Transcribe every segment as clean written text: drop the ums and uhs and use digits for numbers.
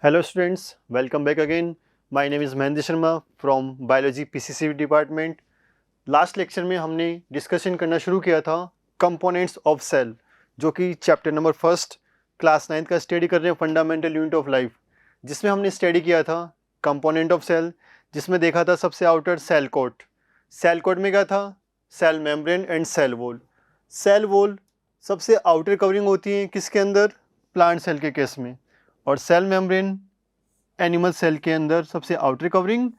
Hello students, welcome back again. My name is Mahendra Sharma from Biology PCC department. Last lecture में हमने discussion करना शुरू किया था कंपोनेंट्स ऑफ सेल, जो कि chapter number first class 9th का स्टडी कर रहे हैं, फंडामेंटल यूनिट ऑफ लाइफ, जिसमें हमने स्टडी किया था कंपोनेंट ऑफ सेल, जिसमें देखा था सबसे outer cell coat. Cell coat में क्या था? Cell membrane and cell wall. Cell wall सबसे आउटर कवरिंग होती है किसके अंदर? प्लांट सेल के केस में. और सेल मेम्ब्रेन एनिमल सेल के अंदर सबसे outer covering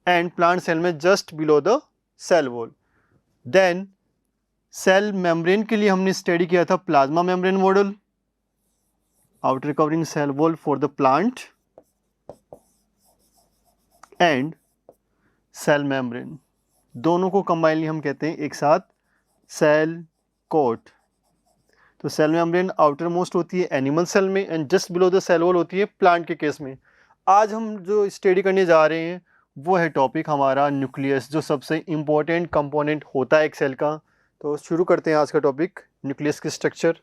and plant cell में just below the cell wall. Then cell membrane के लिए हमने स्टडी किया था plasma membrane model, outer covering cell wall for the plant and cell membrane. दोनों को कंबाइनली हम कहते हैं एक साथ सेल कोट. तो सेल मेम्ब्रेन आउटर मोस्ट होती है एनिमल सेल में and just below the cell wall होती है प्लांट के केस में. आज हम जो स्टडी करने जा रहे हैं वो है टॉपिक हमारा न्यूक्लियस, जो सबसे इम्पोर्टेंट कंपोनेंट होता है एक सेल का. तो शुरू करते हैं आज का टॉपिक, न्यूक्लियस की स्ट्रक्चर.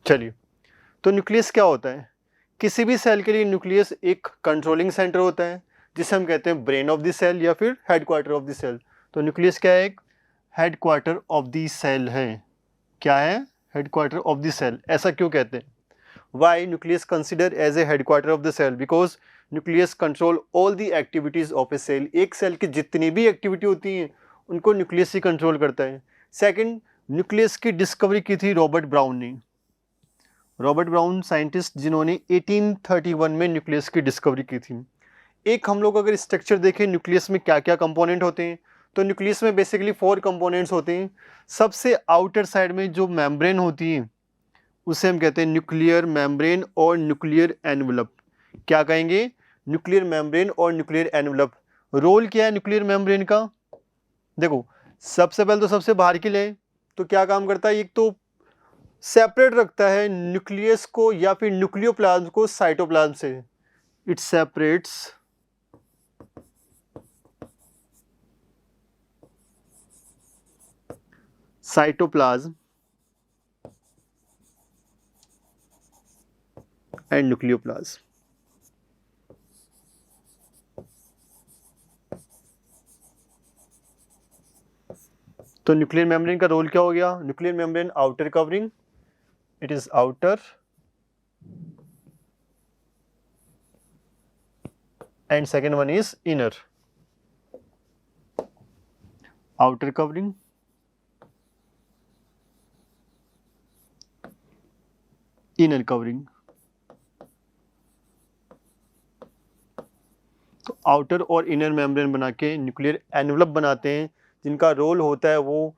चलिए, तो न्यूक्लियस क्या होता है? किसी भी सेल के लिए न्यूक्लियस एक कंट्रोलिंग सेंटर होता है, जिसे हम कहते हैं ब्रेन ऑफ द सेल या फिर हेडक्वार्टर ऑफ द सेल. तो न्यूक्लियस क्या है? एक हेडक्वार्टर ऑफ द सेल है. क्या है? Headquarter of the cell. ऐसा क्यों कहते हैं? Why nucleus consider as a headquarter of the cell? Because nucleus control all the activities of a cell. एक सेल की जितनी भी एक्टिविटी होती हैं उनको न्यूक्लियस ही कंट्रोल करता है. सेकंड, न्यूक्लियस की डिस्कवरी की थी रॉबर्ट ब्राउन ने. रॉबर्ट ब्राउन साइंटिस्ट जिन्होंने 1831 में न्यूक्लियस की डिस्कवरी की थी. एक हम लोग अगर स्ट्रक्चर देखें न्यूक्लियस में क्या क्या कंपोनेंट होते हैं, तो न्यूक्लियस में बेसिकली 4 कंपोनेंट्स होते हैं. सबसे आउटर साइड में जो मेम्ब्रेन होती है उसे हम कहते हैं न्यूक्लियर मेम्ब्रेन और न्यूक्लियर एनवलप. क्या कहेंगे? न्यूक्लियर मेम्ब्रेन और न्यूक्लियर एनवलप. रोल क्या है न्यूक्लियर मेम्ब्रेन का? देखो, सबसे पहले तो सबसे बाहर की ले तो क्या काम करता है? एक तो सेपरेट रखता है न्यूक्लियस को या फिर न्यूक्लियोप्लाज्म को साइटोप्लाज्म से. It separates cytoplasm and nucleoplasm. तो न्यूक्लियर मेम्ब्रेन का रोल क्या हो गया? Nuclear membrane outer covering, it is outer, and second one is inner. Outer covering, inner covering. तो आउटर और इनर मेम्ब्रेन बना के न्यूक्लियर एनवलप बनाते हैं, जिनका रोल होता है वो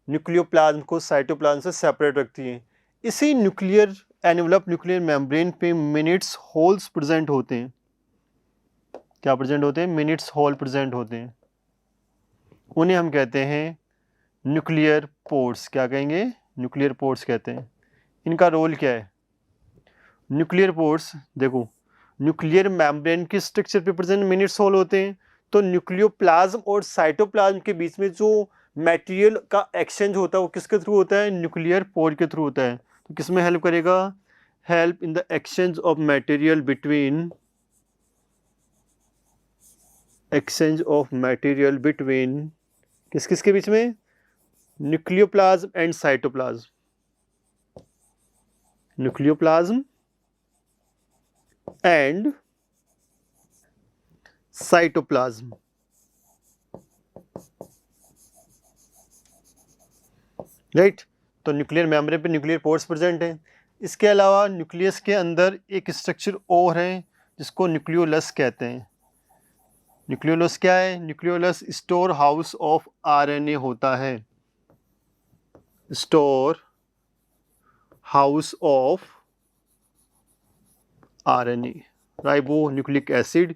न्यूक्लियोप्लाज्म को साइटोप्लाज्म से सेपरेट रखती है. इसी न्यूक्लियर एनवलप, न्यूक्लियर मेम्ब्रेन पे मिनिट्स होल्स प्रेजेंट होते हैं. क्या प्रेजेंट होते हैं? मिनिट्स होल प्रेजेंट होते हैं. उन्हें हम कहते हैं न्यूक्लियर पोर्स. क्या कहेंगे? न्यूक्लियर पोर्स कहते हैं. इनका रोल क्या है? न्यूक्लियर पोर्स, देखो, न्यूक्लियर मेम्ब्रेन के स्ट्रक्चर पे प्रेजेंट मिनिट्स होल होते हैं. तो न्यूक्लियोप्लाज्म और साइटोप्लाज्म के बीच में जो मटेरियल का एक्सचेंज होता है वो किसके थ्रू होता है? न्यूक्लियर पोर के थ्रू होता है. तो किस में हेल्प करेगा? Help in the exchange of material between, exchange of material between किस किस के बीच में? Nucleoplasm and cytoplasm. Nucleoplasm and cytoplasm. Right. तो न्यूक्लियर मेम्ब्रेन पे न्यूक्लियर पोर्स प्रेजेंट हैं. इसके अलावा न्यूक्लियस के अंदर एक स्ट्रक्चर और है जिसको न्यूक्लियोलस कहते हैं. न्यूक्लियोलस क्या है? Nucleolus store house of RNA होता है. Store house of RNA, ribo nucleic acid.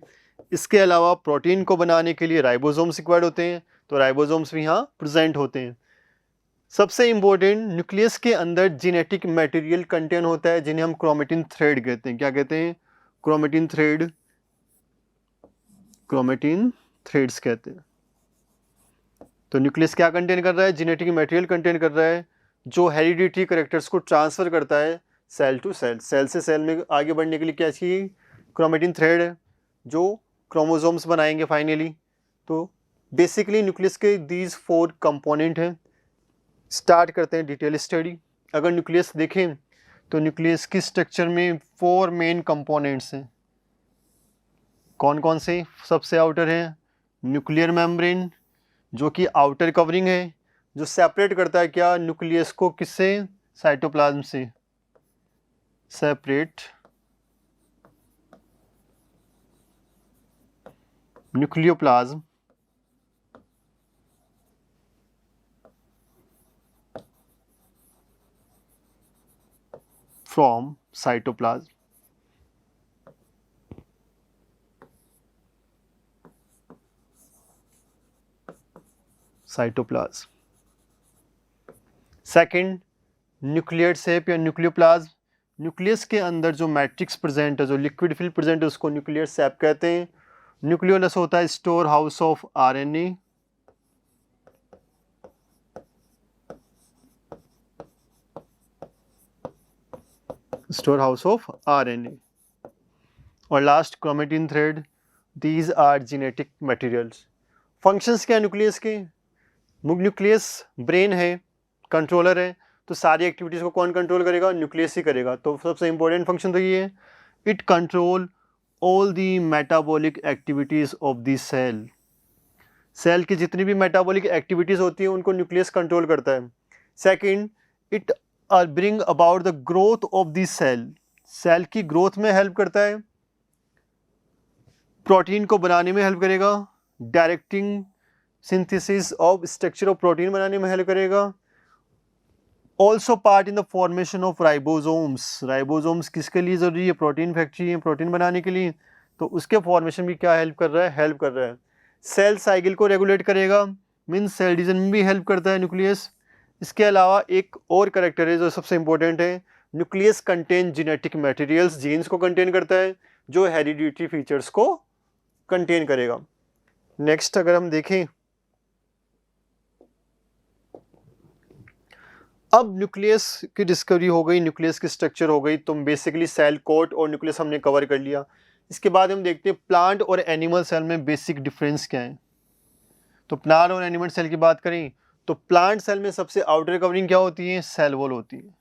इसके अलावा प्रोटीन को बनाने के लिए राइबोसोम्स रिक्वायर्ड होते हैं, तो राइबोसोम्स भी यहाँ प्रेजेंट होते हैं. सबसे इंपॉर्टेंट, न्यूक्लियस के अंदर जेनेटिक मटेरियल कंटेन होता है जिन्हें हम क्रोमेटिन थ्रेड कहते हैं. क्या कहते हैं? क्रोमेटिन थ्रेड, क्रोमेटिन थ्रेड्स कहते हैं. तो न्यूक्लियस क्या कंटेन कर रहा है? जेनेटिक मटेरियल कंटेन कर रहा है जो हेरिडिटरी कैरेक्टर्स को ट्रांसफर करता है सेल टू सेल, सेल से सेल में आगे बढ़ने के लिए क्या चाहिए, क्रोमेटिन थ्रेड है जो क्रोमोसोम्स बनाएंगे फाइनली। तो बेसिकली न्यूक्लियस के दीज 4 कंपोनेंट हैं। स्टार्ट करते हैं डिटेल स्टडी। अगर न्यूक्लियस देखें तो न्यूक्लियस की स्ट्रक्चर में 4 मेन कंपोनेंट्स हैं। कौन कौन से? सबसे आउटर है न्यूक्लियर मेम्ब्रेन जो कि आउटर कवरिंग है, जो सेपरेट करता है क्या, न्यूक्लियस को किससे, साइटोप्लाज्म से। Separate nucleoplasm from cytoplasm. Cytoplasm. Second, nuclear shape या न्यूक्लियोप्लाज्म। न्यूक्लियस के अंदर जो मैट्रिक्स प्रेजेंट है, जो लिक्विड फिल प्रेजेंट है, उसको न्यूक्लियर शेप कहते हैं। न्यूक्लियोलस होता है store house of RNA. Store house of RNA. और last chromatin thread. These are genetic materials. Functions क्या है न्यूक्लियस के? न्यूक्लियस ब्रेन है, कंट्रोलर है, तो सारी एक्टिविटीज़ को कौन कंट्रोल करेगा? न्यूक्लियस ही करेगा। तो सबसे इंपॉर्टेंट फंक्शन तो ये है, it control all the metabolic activities of the cell. Cell की जितनी भी मेटाबॉलिक एक्टिविटीज़ होती है उनको न्यूक्लियस कंट्रोल करता है। Second, it bring about the growth of the cell. Cell की ग्रोथ में हेल्प करता है, प्रोटीन को बनाने में हेल्प करेगा, directing synthesis of structure of protein बनाने में हेल्प करेगा। Also part in the formation of ribosomes. Ribosomes किसके लिए ज़रूरी है? प्रोटीन फैक्ट्री है, प्रोटीन बनाने के लिए, तो उसके फॉर्मेशन भी क्या हेल्प कर रहा है? हेल्प कर रहा है। सेल साइकिल को रेगुलेट करेगा, मीन्स सेल डिवीजन में भी हेल्प करता है न्यूक्लियस। इसके अलावा एक और करेक्टर है जो सबसे इंपॉर्टेंट है, nucleus contain genetic materials. Genes को कंटेन करता है जो हेरिडिटरी फीचर्स को कंटेन करेगा। नेक्स्ट अगर हम देखें, अब न्यूक्लियस की डिस्कवरी हो गई, न्यूक्लियस की स्ट्रक्चर हो गई, तो बेसिकली सेल कोट और न्यूक्लियस हमने कवर कर लिया। इसके बाद हम देखते हैं प्लांट और एनिमल सेल में बेसिक डिफरेंस क्या है। तो प्लांट और एनिमल सेल की बात करें तो प्लांट सेल में सबसे आउटर कवरिंग क्या होती है? सेल वॉल होती है।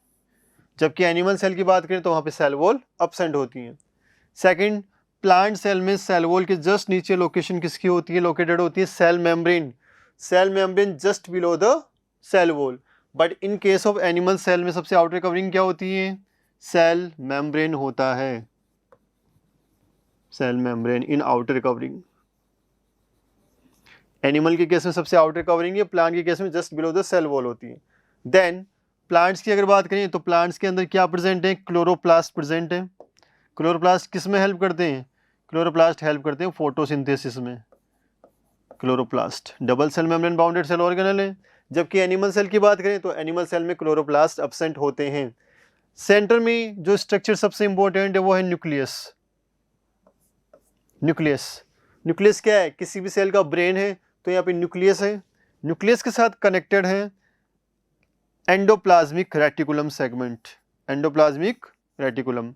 जबकि एनिमल सेल की बात करें तो वहाँ पे सेल वॉल एब्सेंट होती है। सेकंड, प्लांट सेल में सेल वॉल के जस्ट नीचे लोकेशन किसकी होती है? लोकेटेड होती है cell membrane. Cell membrane just below the cell wall. But in case of animal cell में सबसे आउटर कवरिंग क्या होती है? सेल मेम्ब्रेन होता है। Cell membrane in outer covering. Animal के केस में सबसे आउटर कवरिंग है, प्लांट के केस में just below the cell wall होती है। देन प्लांट्स की अगर बात करें तो प्लांट्स के अंदर क्या प्रेजेंट है? क्लोरोप्लास्ट प्रेजेंट है। क्लोरोप्लास्ट किस में हेल्प करते हैं? क्लोरोप्लास्ट हेल्प करते हैं फोटोसिंथेसिस में। Chloroplast double cell membrane bounded cell organelle है। जबकि एनिमल सेल की बात करें तो एनिमल सेल में क्लोरोप्लास्ट एब्सेंट होते हैं। सेंटर में जो स्ट्रक्चर सबसे इंपॉर्टेंट है वो है न्यूक्लियस। न्यूक्लियस न्यूक्लियस क्या है? किसी भी सेल का ब्रेन है तो यहाँ पे न्यूक्लियस है। न्यूक्लियस के साथ कनेक्टेड है endoplasmic reticulum segment. Endoplasmic reticulum.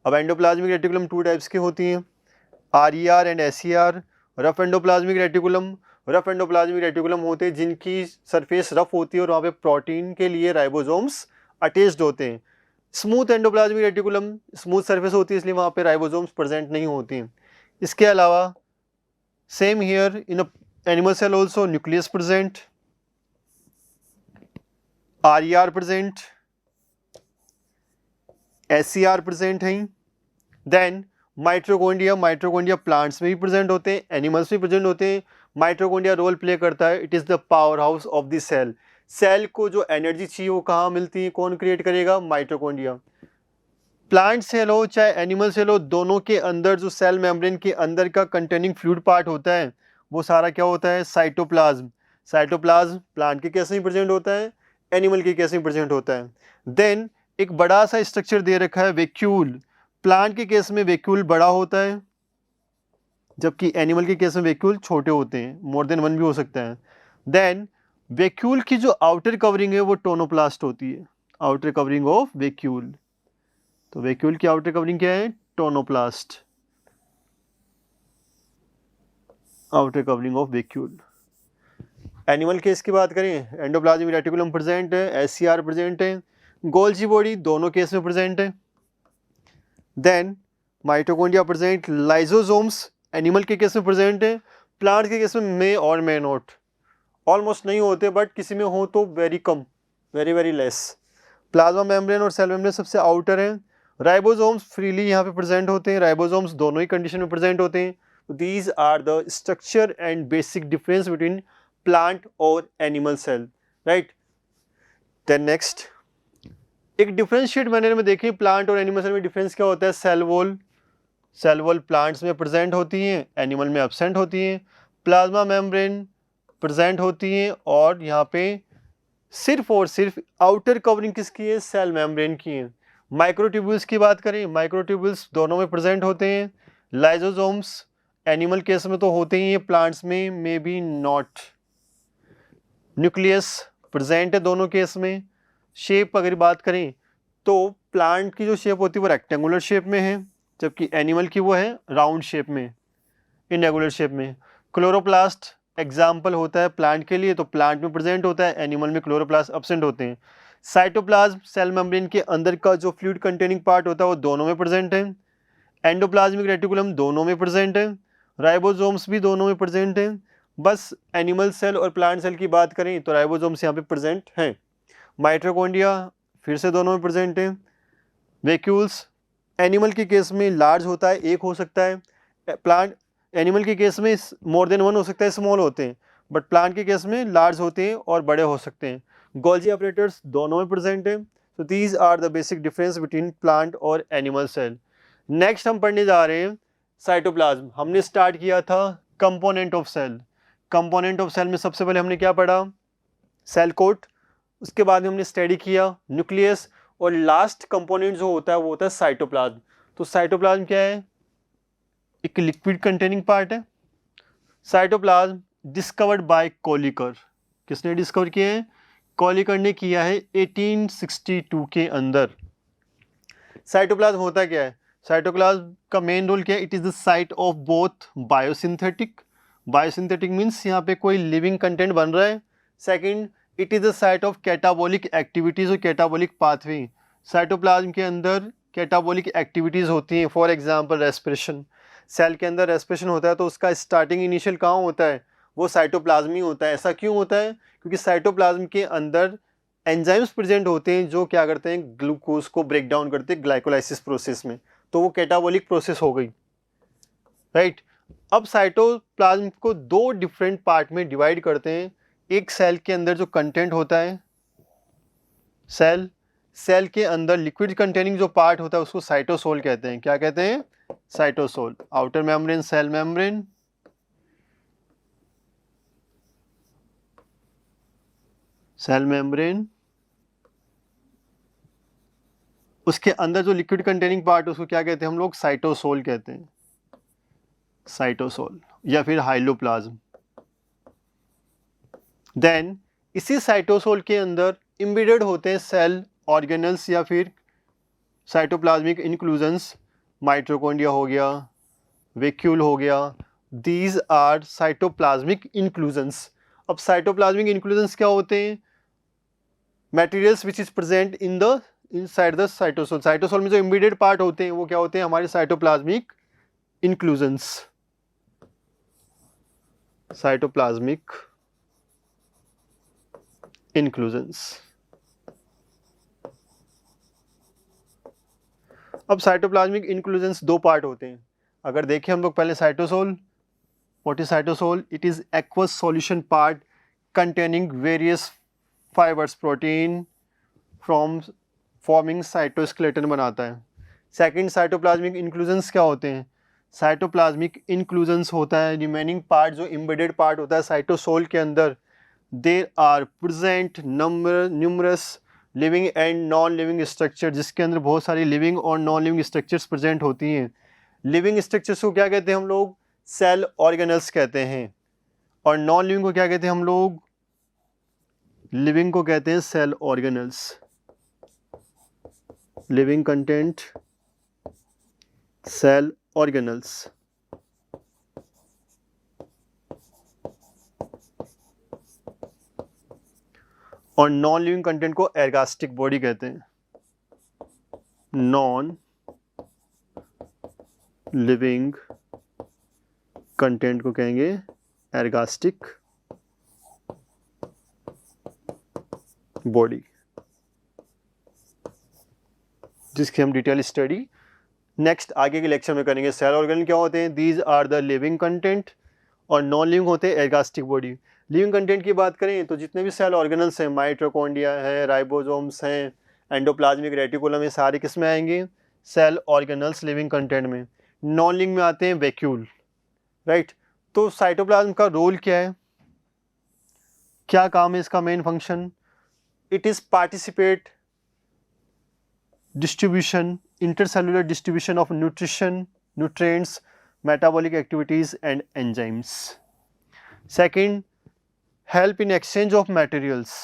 अब एंडोप्लाज्मिक रेटिकुलम 2 टाइप्स की होती हैं, RER and SER। Rough endoplasmic reticulum, rough endoplasmic reticulum होते हैं जिनकी सरफेस रफ होती है और वहाँ पे प्रोटीन के लिए राइबोसोम्स अटैच्ड होते हैं। Smooth endoplasmic reticulum, smooth surface होती है इसलिए वहाँ पे राइबोसोम्स प्रेजेंट नहीं होती हैं। इसके अलावा same here in animal cell also nucleus present, RER present, SER present हैं। देन माइटोकॉन्ड्रिया, माइटोकॉन्ड्रिया प्लांट्स में भी प्रेजेंट होते हैं, एनिमल्स में प्रेजेंट होते हैं। माइटोकॉन्ड्रिया रोल प्ले करता है, it is the powerhouse of the cell. Cell को जो एनर्जी चाहिए वो कहाँ मिलती है? कौन क्रिएट करेगा? माइटोकॉन्ड्रिया। प्लांट सेल हो चाहे एनिमल सेल हो, दोनों के अंदर जो सेल मेम्ब्रेन के अंदर का कंटेनिंग फ्लूइड पार्ट होता है वो सारा क्या होता है? साइटोप्लाज्म। साइटोप्लाज्म प्लांट के केस में प्रेजेंट होता है, एनिमल के केस में प्रेजेंट होता है। देन एक बड़ा सा स्ट्रक्चर दे रखा है वैक्यूल। प्लांट के केस में वैक्यूल बड़ा होता है जबकि एनिमल के केस में वैक्यूल छोटे होते हैं, मोर देन 1 भी हो सकता है। देन वैक्यूल की जो आउटर कवरिंग है वो टोनोप्लास्ट होती है, आउटर कवरिंग ऑफ वैक्यूल। तो वैक्यूल की आउटर कवरिंग क्या है? Tonoplast, outer covering of vacuole. Animal case की बात करें, एंडोप्लाज्मिक रेटिकुलम प्रेजेंट है, एससीआर प्रेजेंट है, गोल्जी बॉडी दोनों केस में प्रेजेंट है। Then mitochondria present, lysosomes animal के केस में प्रेजेंट है, प्लांट के केस में मे और मे नॉट, ऑलमोस्ट नहीं होते बट किसी में हो तो वेरी कम, very very less. Plasma membrane और सेल मेम्ब्रेन सबसे आउटर है। राइबोसोम्स फ्रीली यहाँ पे प्रेजेंट होते हैं, राइबोसोम्स दोनों ही कंडीशन में प्रेजेंट होते हैं। These are the structure and basic difference between plant और animal cell, right. Then next, एक डिफरेंशिएट मैनर में देखें प्लांट और एनिमल सेल में डिफरेंस क्या होता है। Cell wall, cell wall plants में प्रेजेंट होती हैं, एनिमल में एब्सेंट होती हैं। प्लाज्मा मेम्ब्रेन प्रेजेंट होती हैं और यहाँ पे सिर्फ और सिर्फ आउटर कवरिंग किसकी है? सेल मेम्ब्रेन की है। माइक्रोट्यूब्यूल्स की बात करें, माइक्रोट्यूब्यूल्स दोनों में प्रेजेंट होते हैं। लाइजोसोम्स एनिमल केस में तो होते ही हैं, प्लांट्स में may be not. Nucleus present है दोनों केस में। शेप अगर बात करें तो प्लांट की जो शेप होती है वो रेक्टेंगुलर शेप में है, जबकि एनिमल की वो है राउंड शेप में, इनरेगुलर शेप में। क्लोरोप्लास्ट एग्जाम्पल होता है प्लांट के लिए, तो प्लांट में प्रेजेंट होता है, एनिमल में क्लोरोप्लास्ट एब्सेंट होते हैं। साइटोप्लाज्म सेल मेम्ब्रेन के अंदर का जो फ्लूइड कंटेनिंग पार्ट होता है वो दोनों में प्रेजेंट है। एंडोप्लाज्मिक रेटिकुलम दोनों में प्रेजेंट है। राइबोसोम्स भी दोनों में प्रेजेंट है। बस एनिमल सेल और प्लांट सेल की बात करें तो राइबोसोम्स यहाँ पे प्रेजेंट हैं। माइटोकॉन्ड्रिया फिर से दोनों में प्रेजेंट है। वैक्यूल्स एनिमल के केस में लार्ज होता है, एक हो सकता है। प्लांट एनिमल के केस में मोर देन वन हो सकता है, स्मॉल होते हैं, बट प्लांट के केस में लार्ज होते हैं और बड़े हो सकते हैं। गोल्जी ऑपरेटर्स दोनों में प्रेजेंट है। तो these are the basic difference between plant और एनिमल सेल। नेक्स्ट हम पढ़ने जा रहे हैं साइटोप्लाज्म। हमने स्टार्ट किया था component of cell. Component of cell में सबसे पहले हमने क्या पढ़ा? Cell coat. उसके बाद में हमने स्टडी किया न्यूक्लियस, और लास्ट कंपोनेंट जो होता है वो होता है साइटोप्लाज्म। तो साइटोप्लाज्म क्या है? एक लिक्विड कंटेनिंग पार्ट है। Cytoplasm discovered by Kolliker. किसने डिस्कवर किया है? कोलिकर ने किया है 1862 के अंदर। साइटोप्लाज्म होता क्या है? साइटोप्लाज्म का मेन रोल क्या है? It is the site of both biosynthetic, biosynthetic means यहाँ पे कोई लिविंग कंटेंट बन रहा है। Second, it is the site of catabolic activities और कैटाबॉलिक पाथवे। साइटोप्लाज्म के अंदर कैटाबॉलिक एक्टिविटीज होती हैं, फॉर एग्जांपल रेस्पिरेशन। सेल के अंदर रेस्पिरेशन होता है तो उसका स्टार्टिंग इनिशियल कहाँ होता है? वो साइटोप्लाज्म ही होता है। ऐसा क्यों होता है? क्योंकि साइटोप्लाज्म के अंदर एंजाइम्स प्रेजेंट होते हैं जो क्या करते हैं? ग्लूकोज को ब्रेक डाउन करते हैं ग्लाइकोलाइसिस प्रोसेस में, तो वो कैटाबॉलिक प्रोसेस हो गई, राइट। अब साइटोप्लाज्म को दो डिफरेंट पार्ट में डिवाइड करते हैं। एक सेल के अंदर जो कंटेंट होता है, सेल के अंदर लिक्विड कंटेनिंग जो पार्ट होता है उसको साइटोसोल कहते हैं। क्या कहते हैं? Cytosol. Outer membrane cell membrane, cell membrane, उसके अंदर जो लिक्विड कंटेनिंग पार्ट उसको क्या कहते हैं हम लोग? साइटोसोल कहते हैं, साइटोसोल या फिर हाइलोप्लाज्म। देन इसी साइटोसोल के अंदर इम्बेडेड होते हैं सेल ऑर्गेनल्स या फिर साइटोप्लाज्मिक इंक्लूजन्स। माइटोकॉन्ड्रिया हो गया, वैक्यूल हो गया, दीज आर साइटोप्लाज्मिक इंक्लूजन्स। अब साइटोप्लाज्मिक इंक्लूजन्स क्या होते हैं? Materials which is present in the inside the cytosol. Cytosol में जो इम्बेडेड पार्ट होते हैं वो क्या होते हैं? हमारे साइटोप्लाज्मिक इंक्लूजन्स, साइटोप्लाज्मिक इंक्लूजन्स। अब साइटोप्लाज्मिक इंक्लूजन्स दो पार्ट होते हैं। अगर देखें हम लोग पहले cytosol, what is cytosol? It is aqueous solution part containing various fibers protein from forming cytoskeleton बनाता है। सेकेंड, साइटोप्लाज्मिक इंक्लूजन्स क्या होते हैं? साइटोप्लाज्मिक इंक्लूजन्स होता है रिमेनिंग पार्ट जो इम्बेडेड पार्ट होता है साइटोसोल के अंदर। There are present numerous living and non living structure, जिसके अंदर बहुत सारी लिविंग और नॉन लिविंग स्ट्रक्चर्स प्रेजेंट होती हैं। लिविंग स्ट्रक्चर्स को क्या कहते हैं हम लोग? सेल ऑर्गेनल्स कहते हैं। और नॉन लिविंग को क्या कहते हैं हम लोग? लिविंग को कहते हैं cell organelles. Living content cell organelles. और नॉन लिविंग कंटेंट को एर्गास्टिक बॉडी कहते हैं। नॉन लिविंग कंटेंट को कहेंगे एर्गास्टिक बॉडी, जिसकी हम डिटेल स्टडी नेक्स्ट आगे के लेक्चर में करेंगे। सेल ऑर्गेनल क्या होते हैं? These are the living content, और नॉन लिविंग होते हैं एर्गास्टिक बॉडी। लिविंग कंटेंट की बात करें तो जितने भी सेल ऑर्गेनल्स हैं, माइटोकॉन्ड्रिया है, राइबोसोम्स हैं, एंडोप्लाज्मिक रेटिकुलम, ये सारे किस में आएंगे? सेल ऑर्गेनल्स लिविंग कंटेंट में। नॉन लिविंग में आते हैं वैक्यूल, राइट। तो साइटोप्लाज्म का रोल क्या है, क्या काम है इसका, main function? It is participate distribution, intercellular distribution of nutrition, nutrients, metabolic activities and enzymes. Second, help in exchange of materials.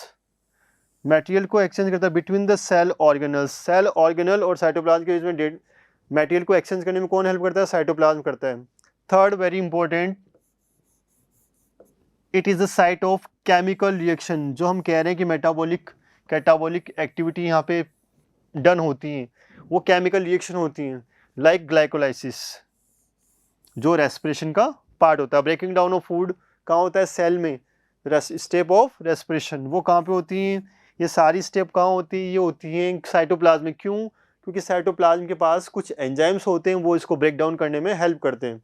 Material को exchange करता है between the cell organelles. Cell organelle और cytoplasm के बीच में material को exchange करने में कौन help करता है? Cytoplasm करता है. Third, very important, it is the site of chemical reaction. जो हम कह रहे हैं कि metabolic, catabolic activity यहाँ पे डन होती हैं, वो केमिकल रिएक्शन होती हैं, लाइक ग्लाइकोलाइसिस, जो रेस्पिरेशन का पार्ट होता है। ब्रेकिंग डाउन ऑफ फूड कहाँ होता है? सेल में। स्टेप ऑफ रेस्पिरेशन वो कहाँ पे होती हैं? ये सारी स्टेप कहाँ होती है? ये होती हैं साइटोप्लाज्म में। क्यों? क्योंकि साइटोप्लाज्म के पास कुछ एंजाइम्स होते हैं, वो इसको ब्रेक डाउन करने में हेल्प करते हैं।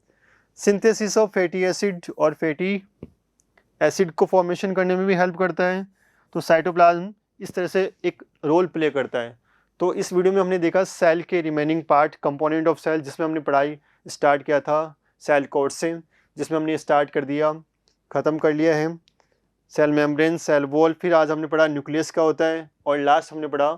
सिंथेसिस ऑफ फैटी एसिड और फैटी एसिड को फॉर्मेशन करने में भी हेल्प करता है। तो साइटोप्लाज्म इस तरह से एक रोल प्ले करता है। तो इस वीडियो में हमने देखा सेल के remaining part, component of cell, जिसमें हमने पढ़ाई स्टार्ट किया था सेल कोर्स से, जिसमें हमने स्टार्ट कर दिया, ख़त्म कर लिया है सेल मेम्ब्रेन, सेल वॉल। फिर आज हमने पढ़ा न्यूक्लियस क्या होता है, और लास्ट हमने पढ़ा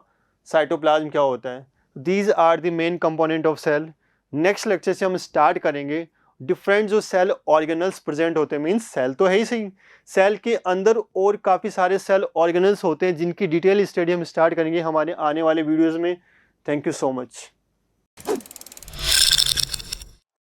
साइटोप्लाज्म क्या होता है। These are the main component of cell. Next lecture से हम स्टार्ट करेंगे डिफरेंट जो सेल ऑर्गेनल्स प्रेजेंट होते हैं। मीन्स सेल तो है ही सही, सेल के अंदर और काफ़ी सारे सेल ऑर्गेनल्स होते हैं, जिनकी डिटेल स्टडी हम स्टार्ट करेंगे हमारे आने वाले वीडियोज़ में। Thank you so much.